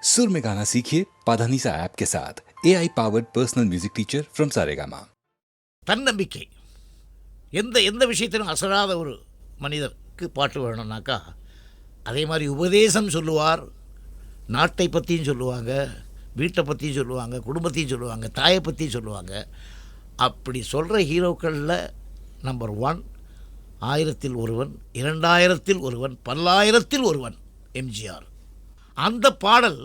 सुर में गाना सीखिए पाधानीसा ऐप के साथ AI powered personal music teacher from Saregama. தன்னம்பிக்கை எந்த எந்த விஷயத்திலும் அசராத ஒரு மனிதருக்கு பாட்டு வேணும்னாக்கா அதே மாதிரி உபதேசம் சொல்லுவார். நாட்டை பற்றியும் சொல்லுவாங்க, வீட்டை பற்றியும் சொல்லுவாங்க, குடும்பத்தையும் சொல்லுவாங்க, தாயை பற்றியும் சொல்லுவாங்க. அப்படி சொல்கிற ஹீரோக்களில் நம்பர் 1 1000-ல் ஒருவன், 2000-ல் ஒருவன், 10,000-ல் ஒருவன் எம்ஜிஆர். அந்த பாடல்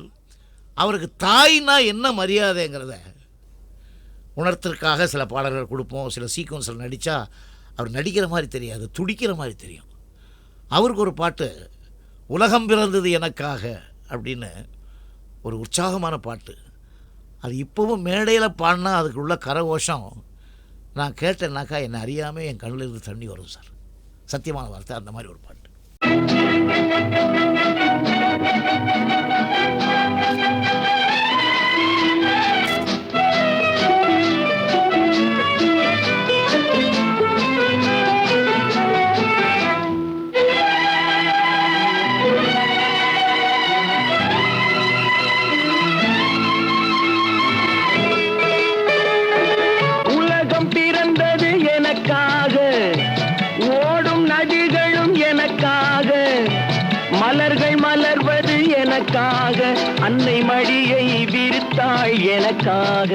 அவருக்கு தாய்னா என்ன மரியாதைங்கிறத உணர்த்திற்காக சில பாடல்கள் கொடுப்போம். சில சீக்வன்ஸில் நடித்தா அவர் நடிக்கிற மாதிரி தெரியாது, துடிக்கிற மாதிரி தெரியும். அவருக்கு ஒரு பாட்டு உலகம் பிறந்தது எனக்காக அப்படின்னு ஒரு உற்சாகமான பாட்டு. அது இப்போவும் மேடையில் பாடினா அதுக்கு உள்ள கரகோஷம் நான் கேட்டேன்னாக்கா என்னை அறியாமல் என் கண்ணில் இருந்து தண்ணி வரும் சார். சத்தியமான வார்த்தை. அந்த மாதிரி ஒரு பாட்டு. உலகம் பிறந்தது எனக்காக, ஓடும் நதிகளும் எனக்காக, மலர்கள் மலர்வது எனக்காக, அன்னை மடியை விரித்தாள் எனக்காக.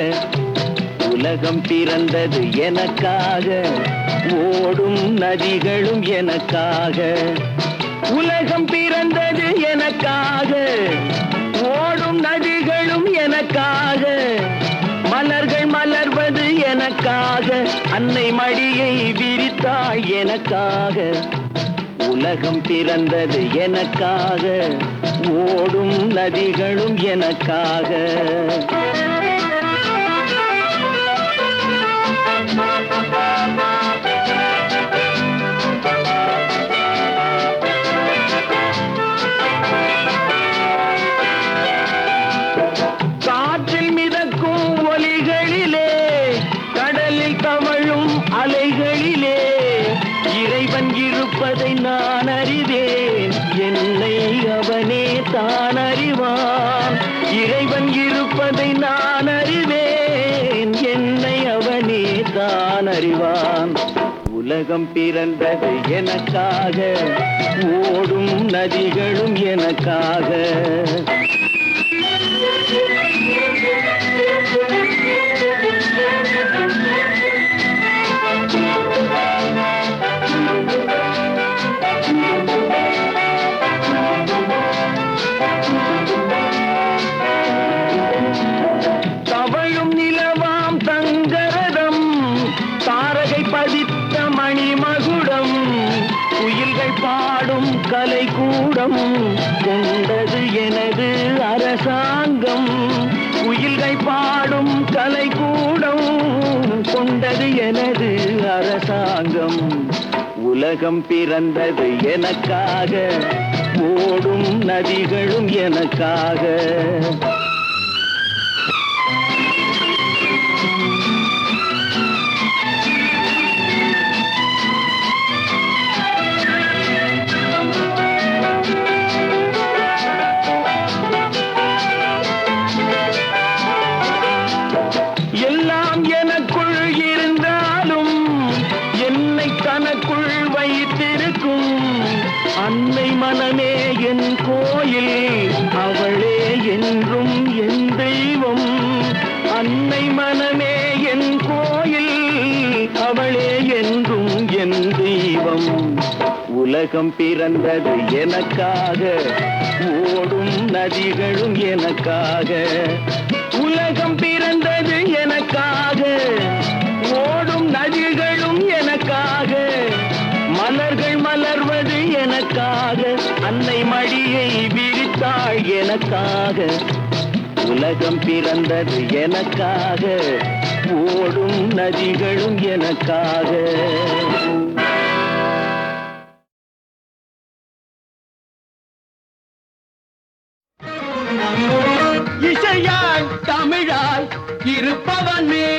உலகம் பிறந்தது எனக்காக, ஓடும் நதிகளும் எனக்காக. உலகம் பிறந்தது எனக்காக, ஓடும் நதிகளும் எனக்காக, மலர்கள் மலர்வது எனக்காக, அன்னை மடியை விரித்தாள் எனக்காக. உலகம் பிறந்தது எனக்காக, ஓடும் நதிகளும் எனக்காக. காற்றில் மிதக்கும் ஒலிகளிலே, கடலில் தவழும் அலைகளிலே, இறைவன் இருப்பதை நான் அறிவேன், என்னை அவனே தான் அறிவான். இறைவன் இருப்பதை நான் அறிவேன், என்னை அவனே தான் அறிவான். உலகம் பிறந்தது எனக்காக, ஓடும் நதிகளும் எனக்காக. தவழும் நிலவாம் தங்கரதம், தாரகை பதித்த மணிமகுடம், குயில்கள் பாடும் கலைக்கூடம், கொண்டது எனது அரசாங்கம். குயில்கள் பாடும் கலைக்கூடம், கொண்டது எனது அரசாங்கம். உலகம் பிறந்தது எனக்காக, ஓடும் நதிகளும் எனக்காக. எல்லாம் எனக்குள் இருந்தாலும் என்னை தனக்குள் வைத்திருக்கும் அன்னை மனமே என் கோயில், அவளே என்றும் என் தெய்வம். அன்னை மனமே என் கோயில், அவளே என்றும் என் தெய்வம். உலகம் பிறந்தது எனக்காக, ஓடும் நதிகளும் எனக்காக. உலகம் பிறந்தது எனக்காக, ஓடும் நதிகளும் எனக்காக, மலர்கள் மலர்வது எனக்காக, அன்னை மடியை விரித்தாள் எனக்காக. உலகம் பிறந்தது எனக்காக, ஓடும் நதிகளும் எனக்காக. இசையாய் தமிழாய் இருப்பவனே,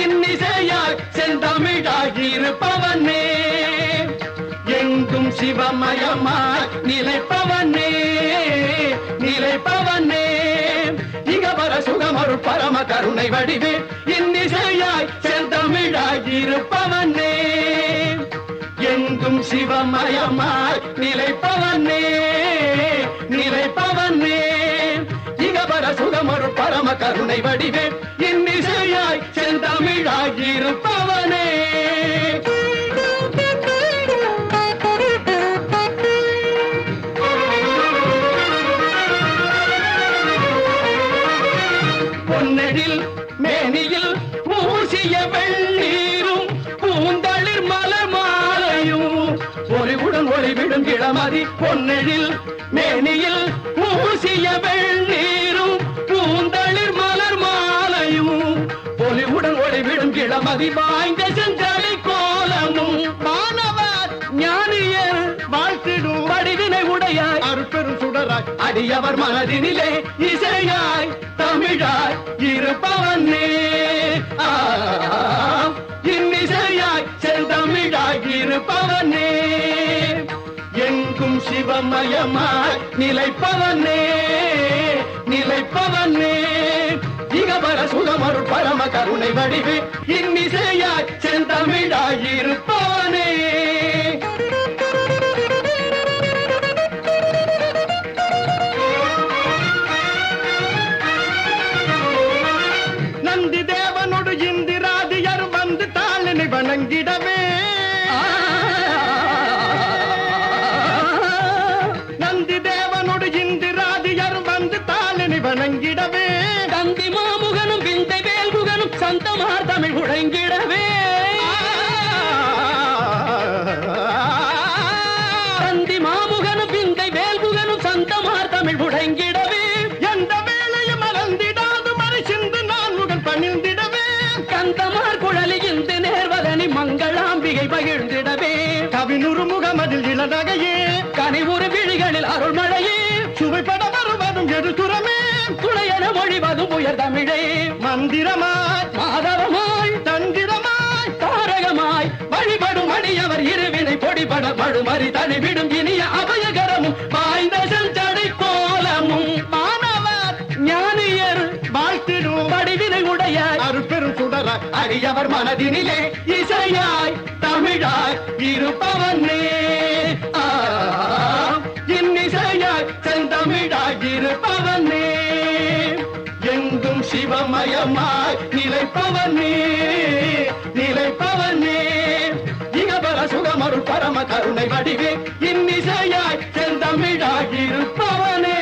இன்னிசையாய் செந்தமிழாய் இருப்பவனே, எங்கும் சிவமயமாய் நிலைப்பவனே, நிலைப்பவனே இகவர சுகமரு பரம கருணை வடிவே இன்னிசையாய் செந்தமிழாய் இருப்பவனே எங்கும் சிவமயமாய் நிலைப்பவனே நிலைப்பவனே இகவர சுகமரு பரம கருணை வடிவே இன்னிசையாய் செந்தமிழாய் இருப்பவனே பொன்னெழில் மேனியில் பூசிய வெள்ளீரும் பூந்தளிர் மலர் மாலையும் ஒளிவுடன் ஒளிவிடும் இளமதி பொன்னெழில் மேனியில் பூசிய வெள்ளீரும் பூந்தளிர் மலர் மாலையும் ஒளிவுடன் ஒளிவிடும் இளமதி வாய்ந்த செஞ்சலை கோலமும் மாணவர் ஞானியர் வாழ்த்திடும் வடிவினை உடையாய் அருட்பெரும் சுடராய் அடியவர் மனதினிலே இசையாய் தமிழாய் இருப்பவனே இன்னிசையாய் செந்தமிழாய் இருப்பவனே எங்கும் சிவமயமாய் நிலைப்பவனே நிலைப்பவனே இகவர சுகமரு பரம கருணை வடிவே இன்னிசையாய் செந்தமிழாய் இருப்பவனே நந்தி தேவனோடு இந்திராதியர் வந்து தாளினை வணங்கிடவே நந்தி தேவனோடு இந்திராதியர் வந்து தாளினை வணங்கிடவே தந்தி மாமுகனும் விந்தை வேல்முகனும் சந்தமார் தமிழ் உழைங்கிடவே தந்தி மாமுகனும் விந்தை வேல்முகனும் சந்தமார் தமிழ் உழைங்கிடவே எந்த வேலையும் மறந்திடாது மறை சிந்து நான் முகல் பணிந்திடவே கந்தமார் குழலியிந்து நேர்வதனி மங்களாம்பிகை பகிர்ந்திடவே கவினுறு முகமதில் இளநகையே கனிவுறு விழிகளில் அருள்மழையே சுவைப்பட வருவதும் எதிர்த்துறமே துணையென மொழிவதும் உயர் தமிழே மந்திரமாய் மாதவமாய் தந்திரமாய் தாரகமாய் வழிபடும் அடியவர் இருவினை பொடிபட படுமறி தனிவிடும் இனிய அபயகரமும் வாய்ந்த செஞ்சடை கோலமும் மாணவர் ஞானியர் வாழ்த்திடும் வடிவினை உடைய அருட்பெரும் சுடராய் அடியவர் மனதினிலே இசையாய் தமிழாய் இருப்பவனே இன்னிசையாய் செந்தமிழாய் இருப்பவனே எங்கும் சிவமயமாய் நிலைப்பவனே நிலைப்பவனே இகவர சுகமரு பரம கருணை வடிவே இன்னிசையாய் செந்தமிழாய் இருப்பவனே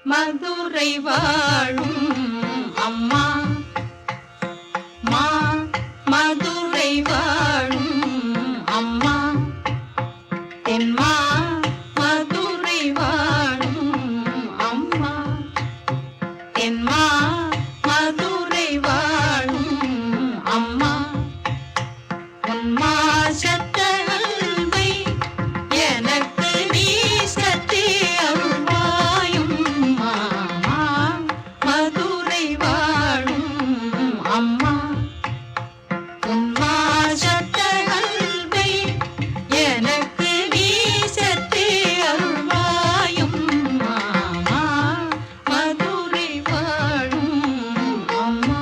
மதுரை வாழும் அம்மா மதுரை வாழும் அம்மா தென்மா மதுரை வாழும் அம்மா தென்மா மதுரை வாழும் அம்மா உன்மா சத்தல்வை எனக்கு நீ சத்தே அருள்வாயும் மாமா மதுரை வாழும் அம்மா உன்மா சத்தல்வை எனக்கு நீ சத்தே அருள்வாயும் மாமா மதுரை வாழும் அம்மா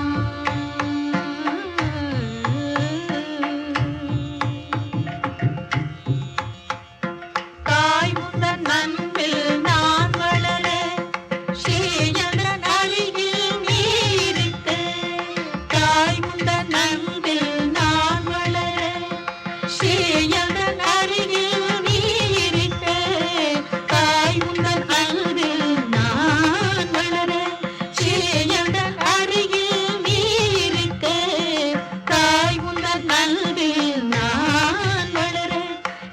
தாய் முந்தன் அன்பில் நான் வளர சேயனன் அருகில் நீ இருக்க தாய் முந்தன் அன்பில் நான் வளர சேயனன் அருகில் நீ இருக்க தாய் முந்தன் அன்பில் நான் வளர சேயனன் அருகில் நீ இருக்க தாய் முந்தன் அன்பில் நான் வளர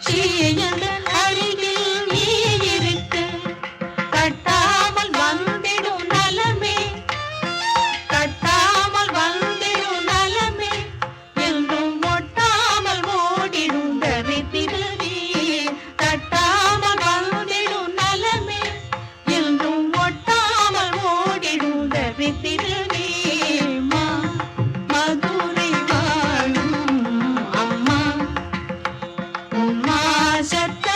சேயனன் அருகில் நீ இருக்க கட்டாமல் வந்திடும் நலமே கட்டாமல் வந்திடும் நலமே என்றும் ஒட்டாமல் ஓடிடும் தரித்திரவே கட்டாமல் வந்திடும் நலமே என்றும் ஒட்டாமல் ஓடிடும் தரித்திரவே மதுரை வாழும் அம்மா உன்மா சத்த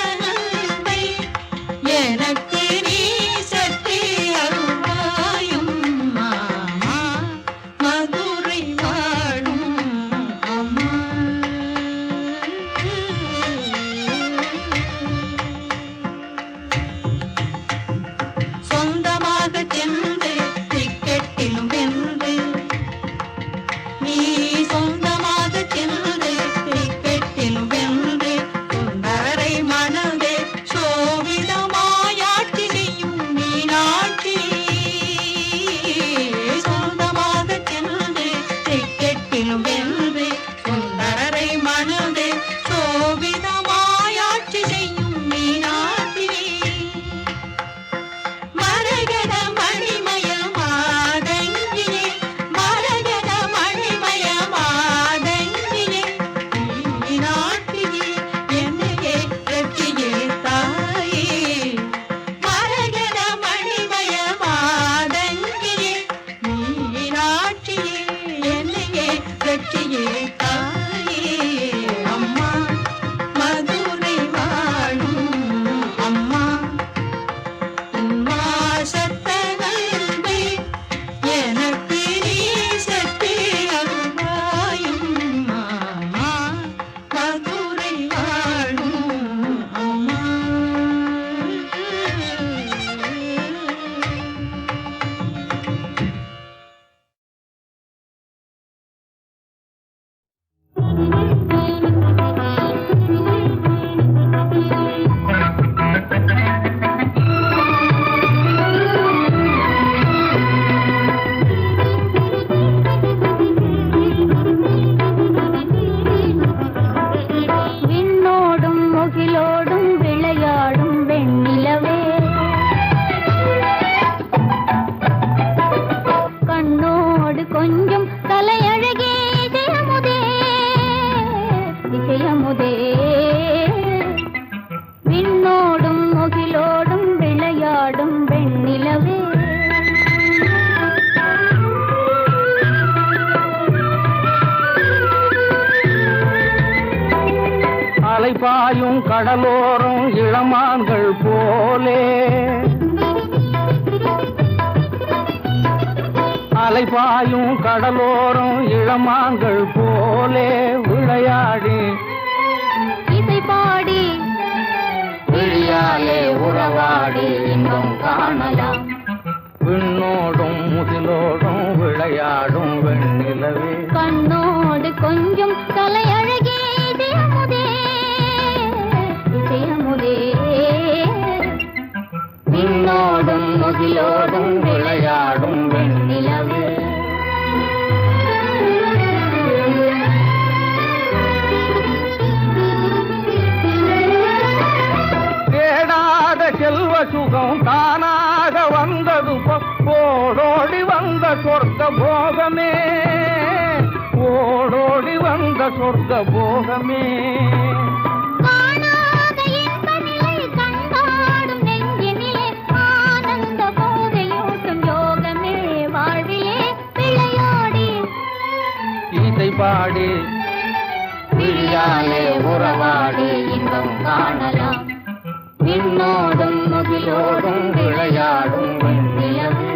முகிலோடும் விளையாடும் வெண்ணிலவே கண்ணோடு கொஞ்சம் தலையழகே இசையமுதே இசையமுதே விண்ணோடும் முகிலோடும் விளையாடும் வெண்ணிலவே அலைபாயும் கடலோரம் இளமான்கள் போலே அலைபாயும் கடலோரம் இளமான்கள் போலே விளையாடி இசை பாடி விழியாலே உறவாடி இன்பம் காணலாம் விண்ணோடும் முகிலோடும் விளையாடும் வெண்ணிலவே கண்ணோடு கொஞ்சம் தலையழகே இசையமுதே இசையமுதே விண்ணோடும் முகிலோடும் விளையாடும் வெண்ணிலவே தேடாத செல்வ சுகம் தானாக வந்தது ஓடோடி வந்த சொர்க்க போகமே ஓடோடி வந்த சொர்க்க போகமே காணாத இன்ப நிலை கண்டாடும் நெஞ்சினிலே ஆனந்த போதையூட்டும் யோகமே வாழ்விலே விளையாடி இசை பாடி விழியாலே உறவாடி இன்பம் காணலாம் விண்ணோடும் முகிலோடும் விளையாடும் வெண்ணிலவே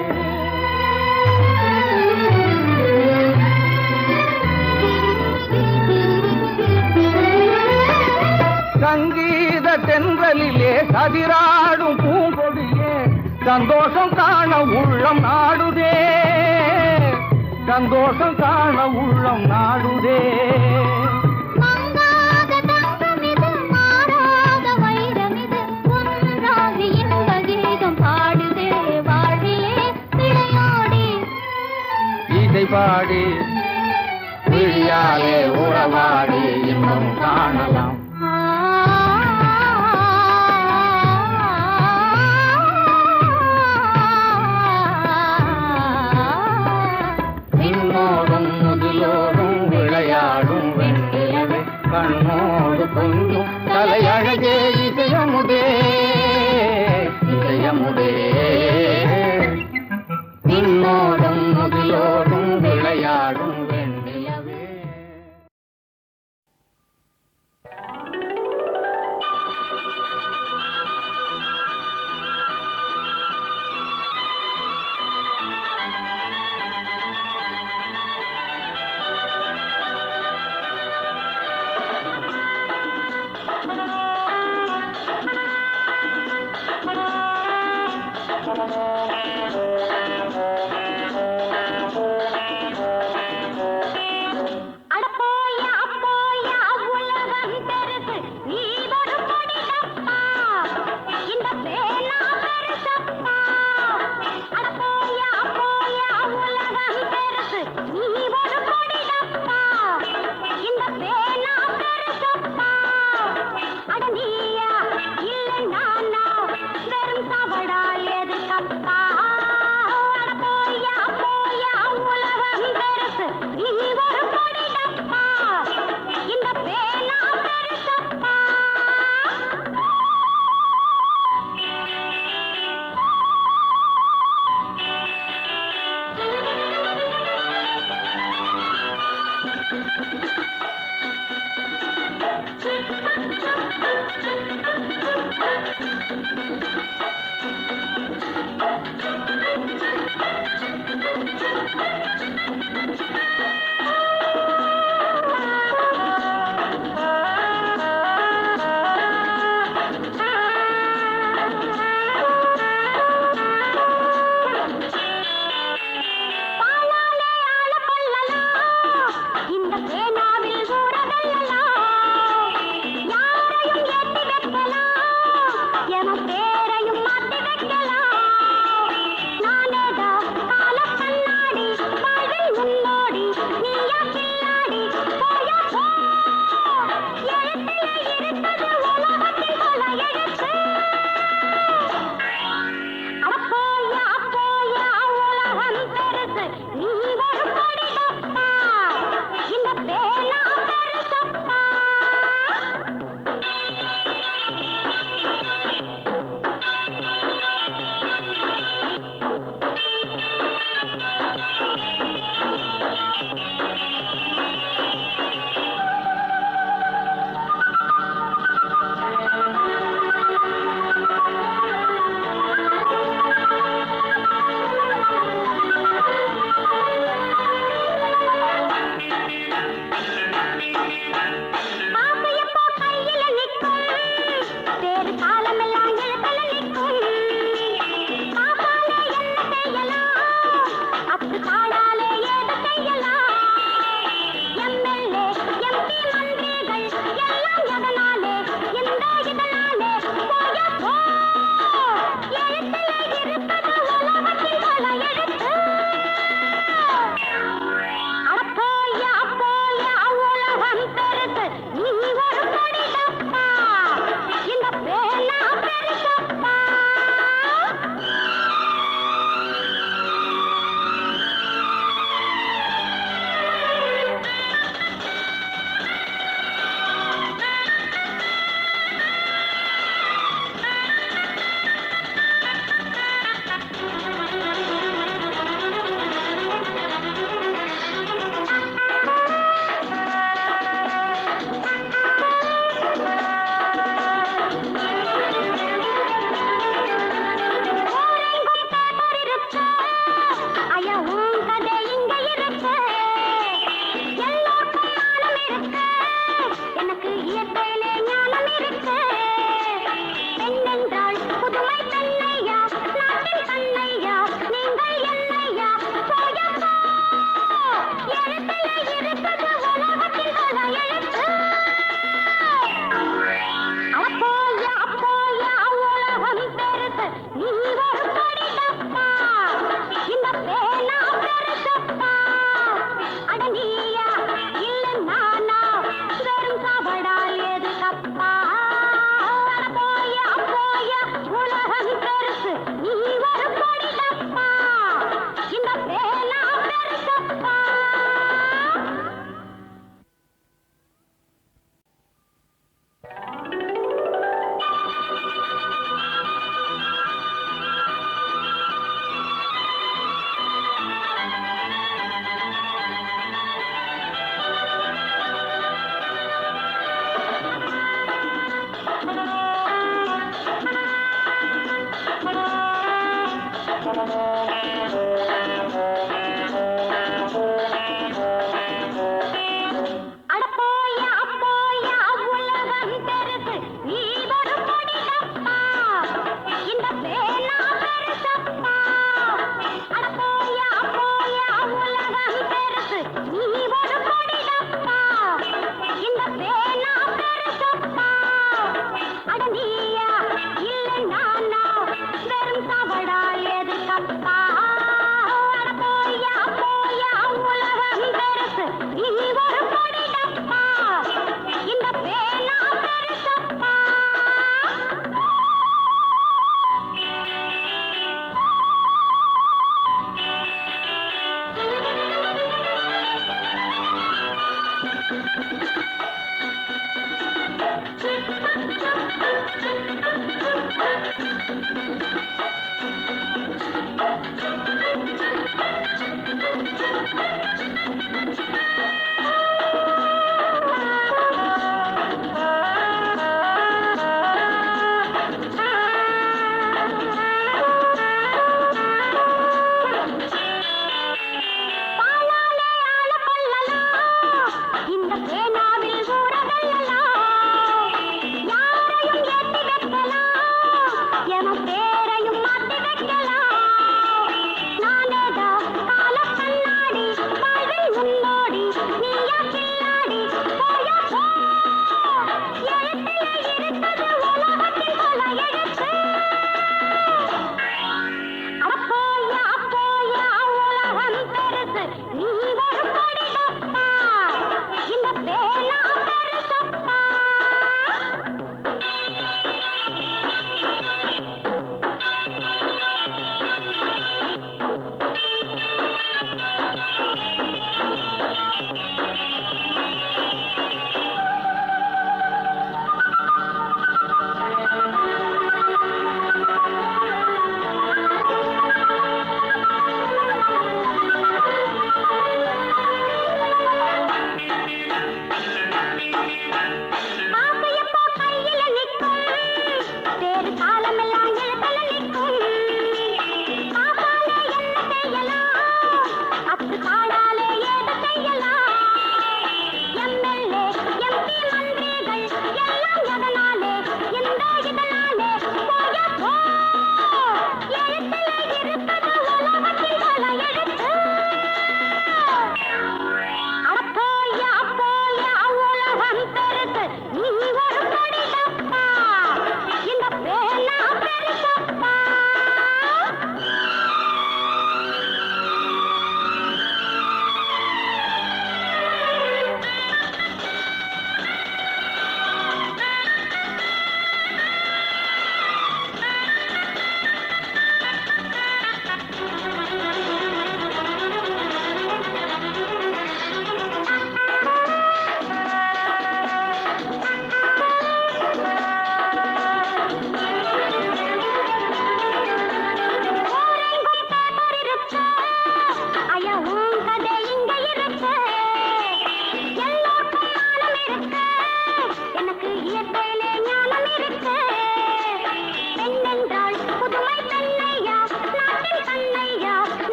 சங்கீத தென்றலிலே சதிராடும் பூங்கொடியே சந்தோஷம் காண உள்ளம் நாடுதே சந்தோஷம் காண உள்ளம் நாடுதே மங்காத தங்கமிது மாறாத வைரமிது ஒன்றாகி இன்ப கீதம் பாடுதே வாழ்விலே விளையாடி இசை பாடி விழியாலே உறவாடி இன்பம் காணலாம் விண்ணோடும் முகிலோடும் விளையாடும் வெண்ணிலவே கண்ணோடு கொஞ்சம் தலையழகே இசையமுதே இசையமுதே விண்ணோடும் முகிலோடும் விளையாடும் வெண்ணிலவே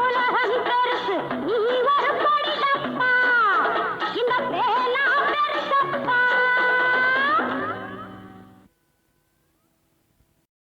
உலகம் பெருசு நீ ஒரு பொடி டப்பா